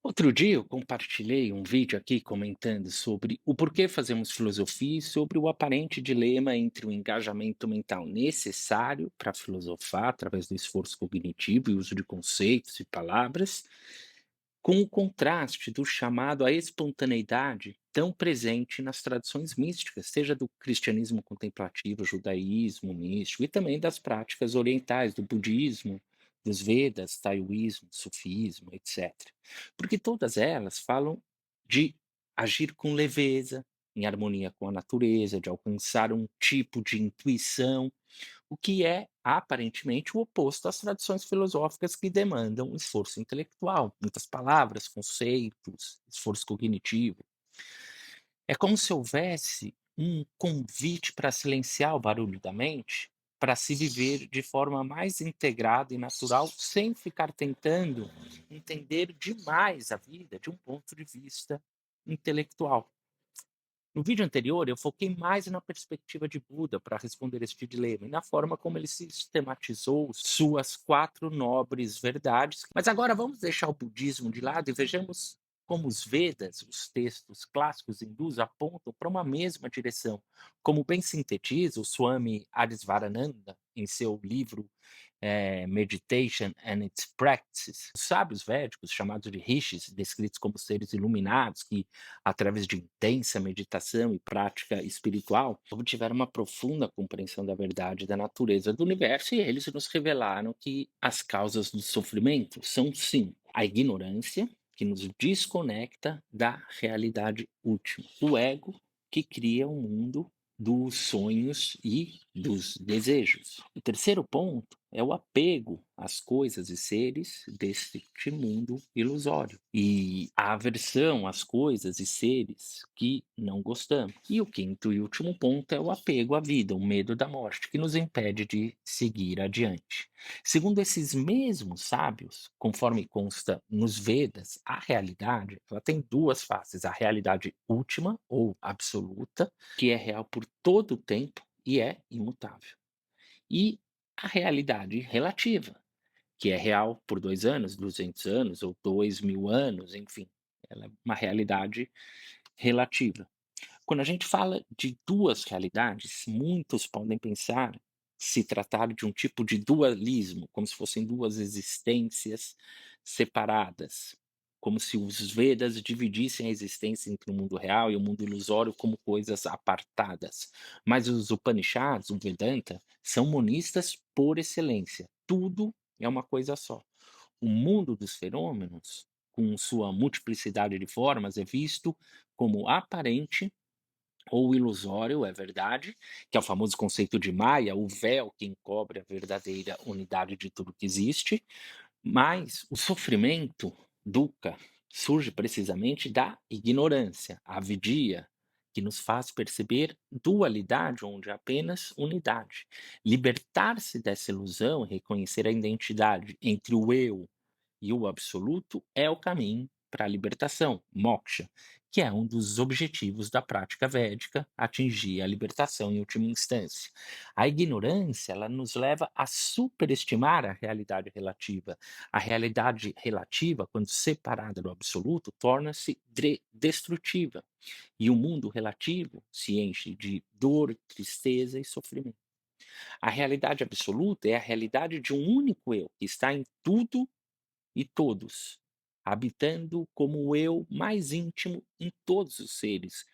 Outro dia eu compartilhei um vídeo aqui comentando sobre o porquê fazemos filosofia e sobre o aparente dilema entre o engajamento mental necessário para filosofar através do esforço cognitivo e uso de conceitos e palavras, com o contraste do chamado à espontaneidade tão presente nas tradições místicas, seja do cristianismo contemplativo, judaísmo místico e também das práticas orientais, do budismo, dos Vedas, taoísmo, sufismo, etc. Porque todas elas falam de agir com leveza, em harmonia com a natureza, de alcançar um tipo de intuição, o que é aparentemente o oposto às tradições filosóficas que demandam esforço intelectual, muitas palavras, conceitos, esforço cognitivo. É como se houvesse um convite para silenciar o barulho da mente, para se viver de forma mais integrada e natural, sem ficar tentando entender demais a vida de um ponto de vista intelectual. No vídeo anterior, eu foquei mais na perspectiva de Buda para responder este dilema e na forma como ele sistematizou suas quatro nobres verdades. Mas agora vamos deixar o budismo de lado e vejamos como os Vedas, os textos clássicos hindus, apontam para uma mesma direção. Como bem sintetiza o Swami Arisvarananda em seu livro Meditation and its Practices. Os sábios védicos, chamados de rishis, descritos como seres iluminados que através de intensa meditação e prática espiritual, obtiveram uma profunda compreensão da verdade da natureza do universo e eles nos revelaram que as causas do sofrimento são, sim, a ignorância, que nos desconecta da realidade última, o ego, que cria um mundo dos sonhos e dos desejos. O terceiro ponto é o apego às coisas e seres deste mundo ilusório e a aversão às coisas e seres que não gostamos. E o quinto e último ponto é o apego à vida, o medo da morte, que nos impede de seguir adiante. Segundo esses mesmos sábios, conforme consta nos Vedas, a realidade ela tem duas faces: a realidade última ou absoluta, que é real por todo o tempo e é imutável, e a realidade relativa, que é real por 2 anos, 200 anos ou 2000 anos, enfim, ela é uma realidade relativa. Quando a gente fala de 2 realidades, muitos podem pensar se tratar de um tipo de dualismo, como se fossem 2 existências separadas, como se os Vedas dividissem a existência entre o mundo real e o mundo ilusório como coisas apartadas. Mas os Upanishads, o Vedanta, são monistas por excelência, tudo é uma coisa só. O mundo dos fenômenos, com sua multiplicidade de formas, é visto como aparente ou ilusório, é verdade, que é o famoso conceito de Maia, o véu que encobre a verdadeira unidade de tudo que existe, mas o sofrimento, dukkha, surge precisamente da ignorância, a avidia, que nos faz perceber dualidade onde há apenas unidade. Libertar-se dessa ilusão e reconhecer a identidade entre o eu e o absoluto é o caminho para a libertação, moksha, que é um dos objetivos da prática védica, atingir a libertação em última instância. A ignorância, ela nos leva a superestimar a realidade relativa. A realidade relativa, quando separada do absoluto, torna-se destrutiva. E o mundo relativo se enche de dor, tristeza e sofrimento. A realidade absoluta é a realidade de um único eu, que está em tudo e todos, habitando como o eu mais íntimo em todos os seres.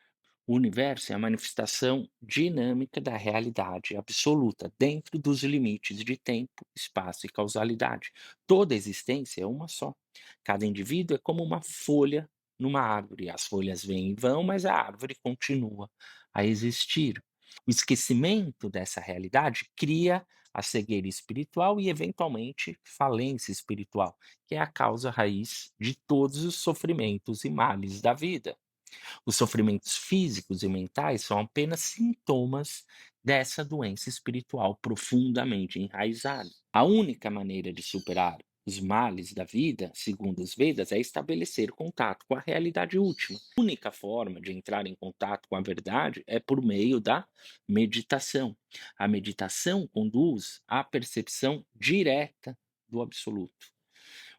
O universo é a manifestação dinâmica da realidade absoluta, dentro dos limites de tempo, espaço e causalidade. Toda existência é uma só. Cada indivíduo é como uma folha numa árvore. As folhas vêm e vão, mas a árvore continua a existir. O esquecimento dessa realidade cria a cegueira espiritual e, eventualmente, falência espiritual, que é a causa raiz de todos os sofrimentos e males da vida. Os sofrimentos físicos e mentais são apenas sintomas dessa doença espiritual profundamente enraizada. A única maneira de superar os males da vida, segundo os Vedas, é estabelecer contato com a realidade última. A única forma de entrar em contato com a verdade é por meio da meditação. A meditação conduz à percepção direta do absoluto.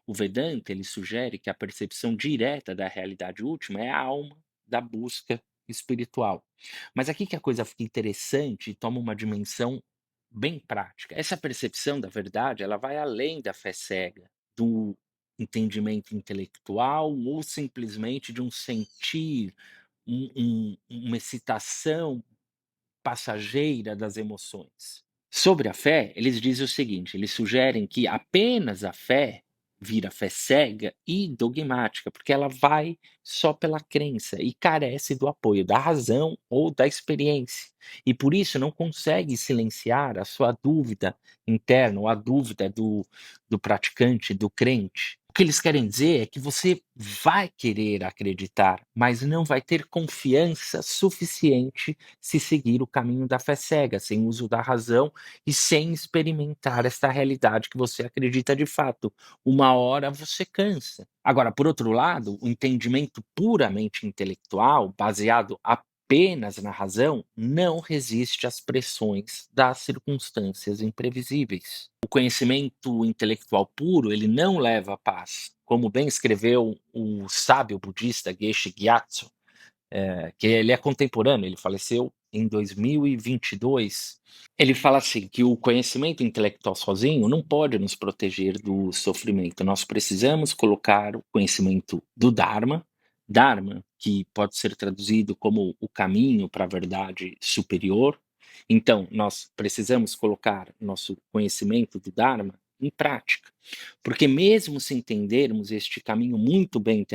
O Vedanta, ele sugere que a percepção direta da realidade última é a alma da busca espiritual. Mas aqui que a coisa fica interessante e toma uma dimensão bem prática. Essa percepção da verdade, ela vai além da fé cega, do entendimento intelectual ou simplesmente de um sentir, uma excitação passageira das emoções. Sobre a fé, eles dizem o seguinte: eles sugerem que apenas a fé vira fé cega e dogmática, porque ela vai só pela crença e carece do apoio da razão ou da experiência. E por isso não consegue silenciar a sua dúvida interna, ou a dúvida do praticante, do crente. O que eles querem dizer é que você vai querer acreditar, mas não vai ter confiança suficiente se seguir o caminho da fé cega, sem uso da razão e sem experimentar esta realidade que você acredita de fato. Uma hora você cansa. Agora, por outro lado, o entendimento puramente intelectual, baseado apenas na razão, não resiste às pressões das circunstâncias imprevisíveis. O conhecimento intelectual puro, ele não leva à paz. Como bem escreveu o sábio budista Geshe Gyatso, que ele é contemporâneo, ele faleceu em 2022. Ele fala assim, que o conhecimento intelectual sozinho não pode nos proteger do sofrimento. Nós precisamos colocar o conhecimento do Dharma, que pode ser traduzido como o caminho para a verdade superior. Então, nós precisamos colocar nosso conhecimento do Dharma em prática. Porque mesmo se entendermos este caminho muito bem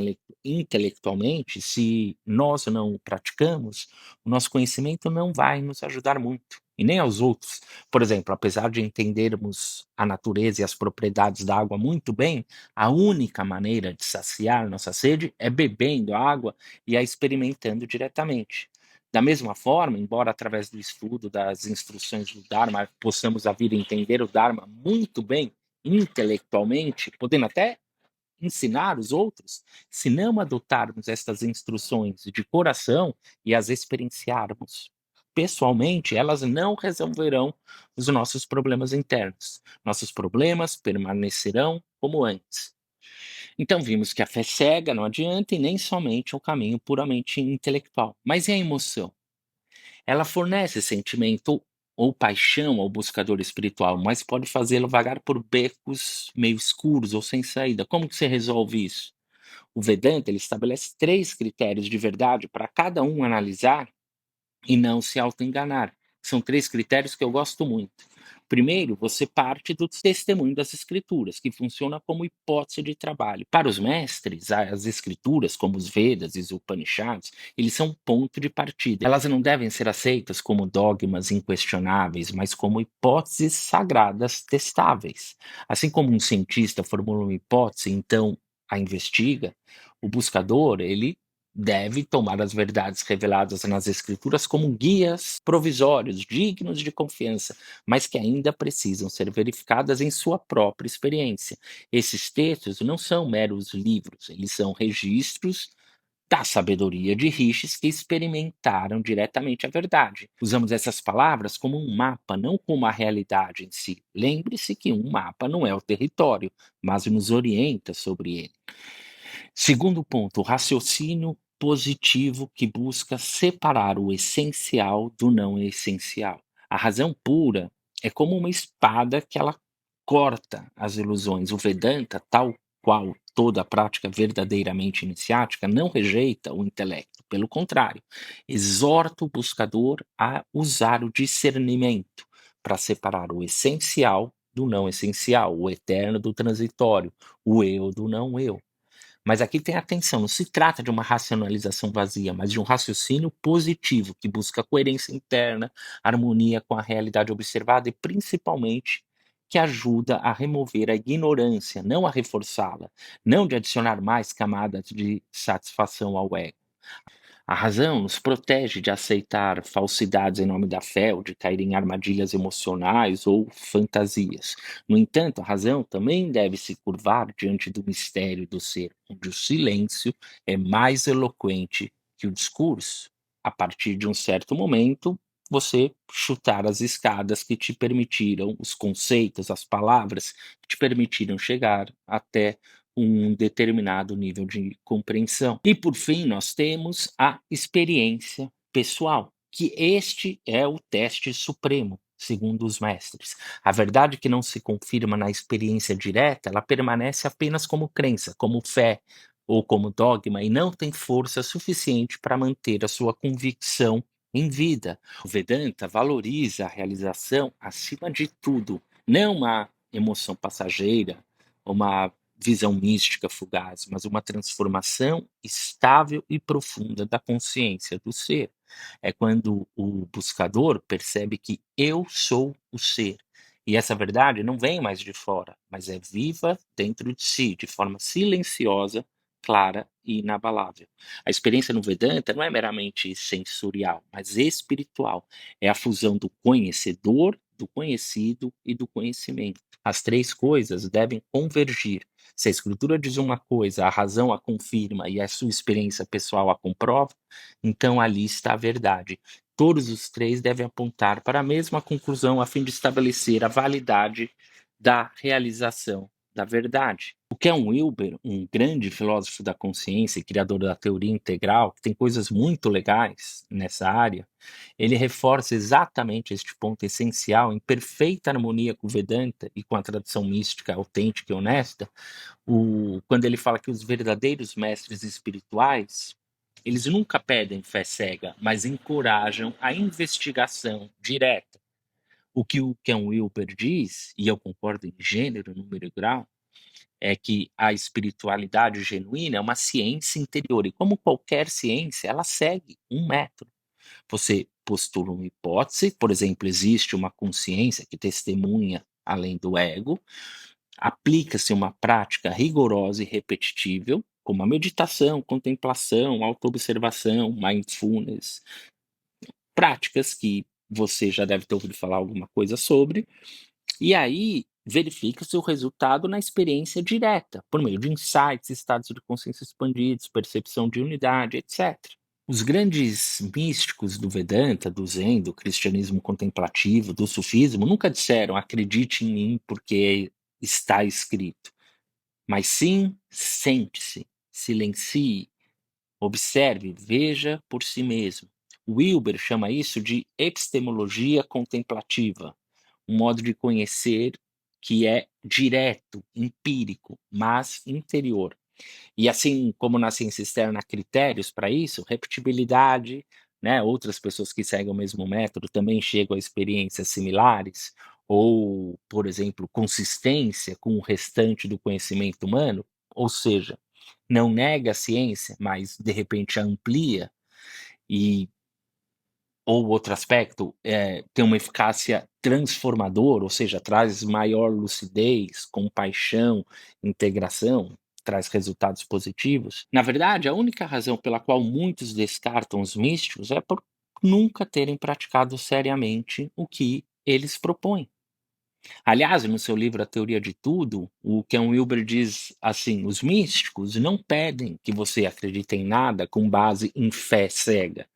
intelectualmente, se nós não o praticamos, o nosso conhecimento não vai nos ajudar muito, e nem aos outros. Por exemplo, apesar de entendermos a natureza e as propriedades da água muito bem, a única maneira de saciar nossa sede é bebendo a água e a experimentando diretamente. Da mesma forma, embora através do estudo das instruções do Dharma possamos a vir a entender o Dharma muito bem, intelectualmente, podendo até ensinar os outros, se não adotarmos estas instruções de coração e as experienciarmos pessoalmente, elas não resolverão os nossos problemas internos. Nossos problemas permanecerão como antes. Então vimos que a fé cega não adianta e nem somente o caminho puramente intelectual. Mas e a emoção? Ela fornece sentimento ou paixão ao buscador espiritual, mas pode fazê-lo vagar por becos meio escuros ou sem saída. Como que você resolve isso? O Vedanta ele estabelece 3 critérios de verdade para cada um analisar e não se autoenganar. São 3 critérios que eu gosto muito. Primeiro, você parte do testemunho das escrituras, que funciona como hipótese de trabalho. Para os mestres, as escrituras, como os Vedas e os Upanishads, eles são ponto de partida. Elas não devem ser aceitas como dogmas inquestionáveis, mas como hipóteses sagradas testáveis. Assim como um cientista formula uma hipótese, então a investiga, o buscador, ele deve tomar as verdades reveladas nas escrituras como guias provisórios, dignos de confiança, mas que ainda precisam ser verificadas em sua própria experiência. Esses textos não são meros livros, eles são registros da sabedoria de rishis que experimentaram diretamente a verdade. Usamos essas palavras como um mapa, não como a realidade em si. Lembre-se que um mapa não é o território, mas nos orienta sobre ele. Segundo ponto, o raciocínio positivo que busca separar o essencial do não essencial. A razão pura é como uma espada que ela corta as ilusões. O Vedanta, tal qual toda prática verdadeiramente iniciática, não rejeita o intelecto. Pelo contrário, exorta o buscador a usar o discernimento para separar o essencial do não essencial, o eterno do transitório, o eu do não eu. Mas aqui tem atenção, não se trata de uma racionalização vazia, mas de um raciocínio positivo que busca coerência interna, harmonia com a realidade observada e principalmente que ajuda a remover a ignorância, não a reforçá-la, não de adicionar mais camadas de satisfação ao ego. A razão nos protege de aceitar falsidades em nome da fé ou de cair em armadilhas emocionais ou fantasias. No entanto, a razão também deve se curvar diante do mistério do ser, onde o silêncio é mais eloquente que o discurso. A partir de um certo momento, você chutar as escadas que te permitiram, os conceitos, as palavras que te permitiram chegar até um determinado nível de compreensão. E por fim, nós temos a experiência pessoal, que este é o teste supremo, segundo os mestres. A verdade que não se confirma na experiência direta, ela permanece apenas como crença, como fé ou como dogma e não tem força suficiente para manter a sua convicção em vida. O Vedanta valoriza a realização acima de tudo, não uma emoção passageira, uma visão mística fugaz, mas uma transformação estável e profunda da consciência do ser. É quando o buscador percebe que eu sou o ser. E essa verdade não vem mais de fora, mas é viva dentro de si, de forma silenciosa, clara e inabalável. A experiência no Vedanta não é meramente sensorial, mas espiritual. É a fusão do conhecedor, do conhecido e do conhecimento. As três coisas devem convergir. Se a escritura diz uma coisa, a razão a confirma e a sua experiência pessoal a comprova, então ali está a verdade. Todos os três devem apontar para a mesma conclusão a fim de estabelecer a validade da realização da verdade. O Ken Wilber, um grande filósofo da consciência e criador da teoria integral, que tem coisas muito legais nessa área, ele reforça exatamente este ponto essencial, em perfeita harmonia com o Vedanta e com a tradição mística autêntica e honesta, quando ele fala que os verdadeiros mestres espirituais, eles nunca pedem fé cega, mas encorajam a investigação direta. O que o Ken Wilber diz, e eu concordo em gênero, número e grau, é que a espiritualidade genuína é uma ciência interior, e como qualquer ciência, ela segue um método. Você postula uma hipótese, por exemplo, existe uma consciência que testemunha além do ego, aplica-se uma prática rigorosa e repetitível, como a meditação, contemplação, autoobservação, mindfulness, práticas que você já deve ter ouvido falar alguma coisa sobre, e aí verifica-se o resultado na experiência direta, por meio de insights, estados de consciência expandidos, percepção de unidade, etc. Os grandes místicos do Vedanta, do Zen, do cristianismo contemplativo, do sufismo, nunca disseram acredite em mim porque está escrito, mas sim sente-se, silencie, observe, veja por si mesmo. Wilber chama isso de epistemologia contemplativa, um modo de conhecer que é direto, empírico, mas interior. E assim como na ciência externa há critérios para isso, repetibilidade, né, outras pessoas que seguem o mesmo método também chegam a experiências similares, ou, por exemplo, consistência com o restante do conhecimento humano, ou seja, não nega a ciência, mas de repente a amplia e ou outro aspecto, tem uma eficácia transformadora, ou seja, traz maior lucidez, compaixão, integração, traz resultados positivos. Na verdade, a única razão pela qual muitos descartam os místicos é por nunca terem praticado seriamente o que eles propõem. Aliás, no seu livro A Teoria de Tudo, o Ken Wilber diz assim: os místicos não pedem que você acredite em nada com base em fé cega,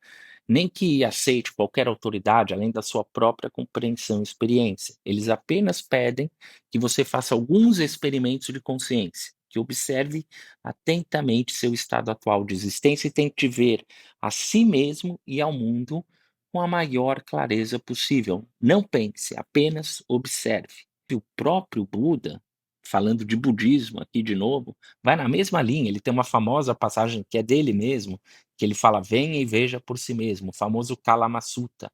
nem que aceite qualquer autoridade além da sua própria compreensão e experiência. Eles apenas pedem que você faça alguns experimentos de consciência, que observe atentamente seu estado atual de existência e tente ver a si mesmo e ao mundo com a maior clareza possível. Não pense, apenas observe. E o próprio Buda, falando de budismo aqui de novo, vai na mesma linha. Ele tem uma famosa passagem que é dele mesmo, que ele fala: venha e veja por si mesmo, o famoso Kalama Sutta,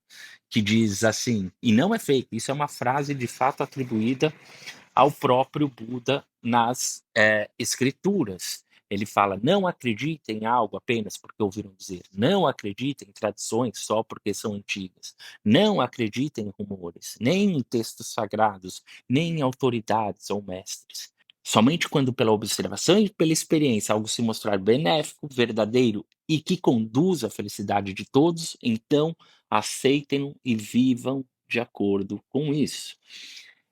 que diz assim, e não é fake, isso é uma frase de fato atribuída ao próprio Buda nas escrituras. Ele fala: não acreditem em algo apenas porque ouviram dizer, não acreditem em tradições só porque são antigas, não acreditem em rumores, nem em textos sagrados, nem em autoridades ou mestres. Somente quando pela observação e pela experiência algo se mostrar benéfico, verdadeiro e que conduz à felicidade de todos, então aceitem-no e vivam de acordo com isso.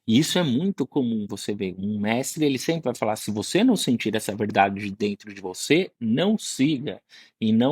E isso é muito comum, você vê, um mestre ele sempre vai falar: se você não sentir essa verdade de dentro de você, não siga e não